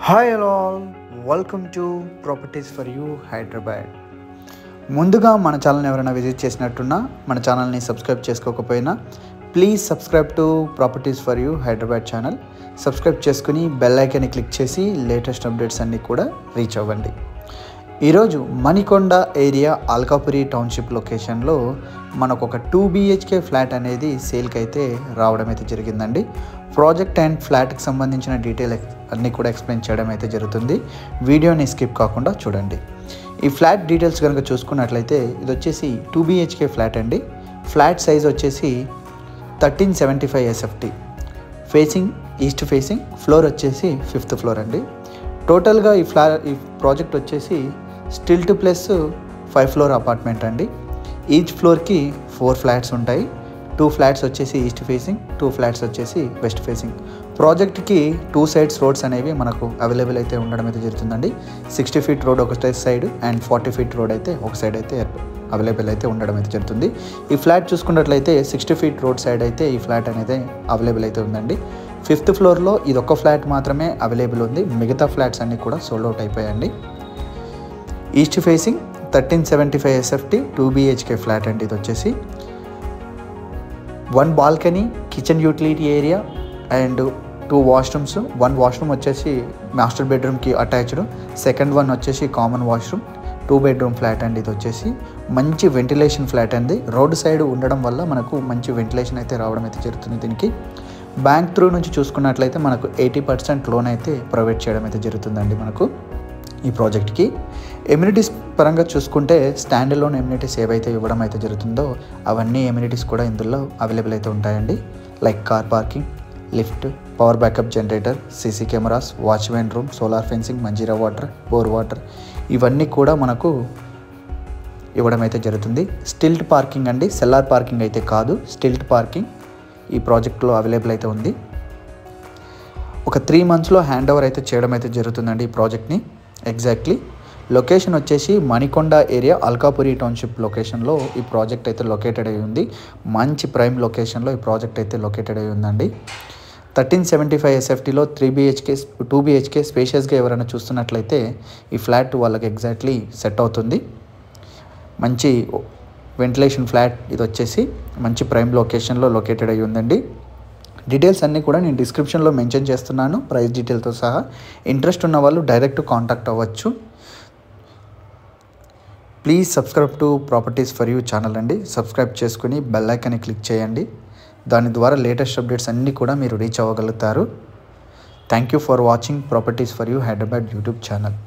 Hi all, welcome to properties for you Hyderabad. ముందుగా మన ఛానల్ని ఎవరైనా విజిట్ చేసినట్టున్నా మన ఛానల్ని సబ్స్క్రైబ్ చేసుకోకపోయినా please subscribe to properties for you Hyderabad channel. Subscribe చేసుకుని బెల్ ఐకాన్ని క్లిక్ చేసి లేటెస్ట్ అప్డేట్స్ అన్నీ కూడా రీచ్ అవ్వండి. ఈరోజు మణికొండ ఏరియా అల్కాపురి టౌన్షిప్ లొకేషన్లో మనకు ఒక 2 BHK ఫ్లాట్ అనేది సేల్కి అయితే రావడం అయితే జరిగిందండి. ప్రాజెక్ట్ అండ్ ఫ్లాట్కి సంబంధించిన డీటెయిల్ అన్నీ కూడా ఎక్స్ప్లెయిన్ చేయడం అయితే జరుగుతుంది. వీడియోని స్కిప్ కాకుండా చూడండి. ఈ ఫ్లాట్ డీటెయిల్స్ కనుక చూసుకున్నట్లయితే ఇది వచ్చేసి 2 BHK ఫ్లాట్ అండి. ఫ్లాట్ సైజ్ వచ్చేసి 1375 SFT, facing east facing, floor వచ్చేసి 5th ఫ్లోర్ అండి. టోటల్గా ఈ ప్రాజెక్ట్ వచ్చేసి స్టిల్ట్ ప్లస్ 5 ఫ్లోర్ అపార్ట్మెంట్ అండి. ఈచ్ ఫ్లోర్కి 4 ఫ్లాట్స్ ఉంటాయి. 2 ఫ్లాట్స్ వచ్చేసి ఈస్ట్ ఫేసింగ్, 2 ఫ్లాట్స్ వచ్చేసి వెస్ట్ ఫేసింగ్. ప్రాజెక్ట్కి 2 సైడ్స్ రోడ్స్ అనేవి మనకు అవైలబుల్ అయితే ఉండడం అయితే జరుగుతుందండి. 60 feet రోడ్ ఒక సైడ్ అండ్ 40 feet రోడ్ అయితే ఒక సైడ్ అయితే అవైలబుల్ అయితే ఉండడం అయితే జరుగుతుంది. ఈ ఫ్లాట్ చూసుకున్నట్లయితే 60 feet రోడ్ సైడ్ అయితే ఈ ఫ్లాట్ అనేది అవైలబుల్ అయితే ఉందండి. 5th ఫ్లోర్లో ఇది ఒక్క ఫ్లాట్ మాత్రమే అవైలబుల్ ఉంది. మిగతా ఫ్లాట్స్ అన్నీ కూడా సోల్డ్ అవుట్ అయిపోయాయండి. East facing 1375 SFT 2 BHK flat అండి. ఇది వచ్చేసి 1 balcony, kitchen utility area and 2 washrooms. 1 washroom వచ్చేసి మాస్టర్ బెడ్రూమ్కి అటాచ్డ్, సెకండ్ వన్ వచ్చేసి కామన్ వాష్రూమ్. 2 bedroom ఫ్లాట్ అండి. ఇది వచ్చేసి మంచి వెంటిలేషన్ ఫ్లాట్ అండి. రోడ్ సైడ్ ఉండడం వల్ల మనకు మంచి వెంటిలేషన్ అయితే రావడం అయితే జరుగుతుంది. దీనికి బ్యాంక్ త్రూ నుంచి చూసుకున్నట్లయితే మనకు 80% లోన్ అయితే ప్రొవైడ్ చేయడం అయితే జరుగుతుందండి మనకు ఈ ప్రాజెక్ట్కి. ఎమ్యూనిటీస్ పరంగా చూసుకుంటే స్టాండ్ లోన్ ఎమ్యూనిటీస్ ఏవైతే ఇవ్వడం అయితే జరుగుతుందో అవన్నీ ఎమ్యూనిటీస్ కూడా ఇందులో అవైలబుల్ అయితే ఉంటాయండి. Like car parking, lift, power backup generator, CC cameras, watchman room, solar fencing, Manjeera water, bore water, ఇవన్నీ కూడా మనకు ఇవ్వడం అయితే జరుగుతుంది. స్టిల్ట్ పార్కింగ్ అండి, సెల్లార్ పార్కింగ్ అయితే కాదు, స్టిల్ట్ పార్కింగ్ ఈ ప్రాజెక్ట్లో అవైలబుల్ అయితే ఉంది. ఒక 3 monthsలో హ్యాండ్ ఓవర్ అయితే చేయడం అయితే జరుగుతుందండి ఈ ప్రాజెక్ట్ని. ఎగ్జాక్ట్లీ లొకేషన్ వచ్చేసి మణికొండ ఏరియా అల్కాపురి టౌన్షిప్ లొకేషన్లో ఈ ప్రాజెక్ట్ అయితే లొకేటెడ్ అయి ఉంది. మంచి ప్రైమ్ లొకేషన్లో ఈ ప్రాజెక్ట్ అయితే లొకేటెడ్ అయి ఉందండి. 1375 SFTలో 2 BHK స్పేషియస్గా ఎవరైనా చూస్తున్నట్లయితే ఈ ఫ్లాట్ వాళ్ళకి ఎగ్జాక్ట్లీ సెట్ అవుతుంది. మంచి వెంటిలేషన్ ఫ్లాట్ ఇది వచ్చేసి మంచి ప్రైమ్ లొకేషన్లో లొకేటెడ్ అయి ఉందండి. డీటెయిల్స్ అన్నీ కూడా నేను డిస్క్రిప్షన్లో మెన్షన్ చేస్తున్నాను, ప్రైస్ డీటెయిల్తో సహా. ఇంట్రెస్ట్ ఉన్న వాళ్ళు డైరెక్ట్ కాంటాక్ట్ అవ్వచ్చు. Please subscribe to properties for you channel అండి. సబ్స్క్రైబ్ చేసుకుని బెల్ ఐకాన్ని క్లిక్ చేయండి. దాని ద్వారా లేటెస్ట్ అప్డేట్స్ అన్నీ కూడా మీరు రీచ్ అవ్వగలుగుతారు. Thank you for watching properties for you Hyderabad YouTube channel.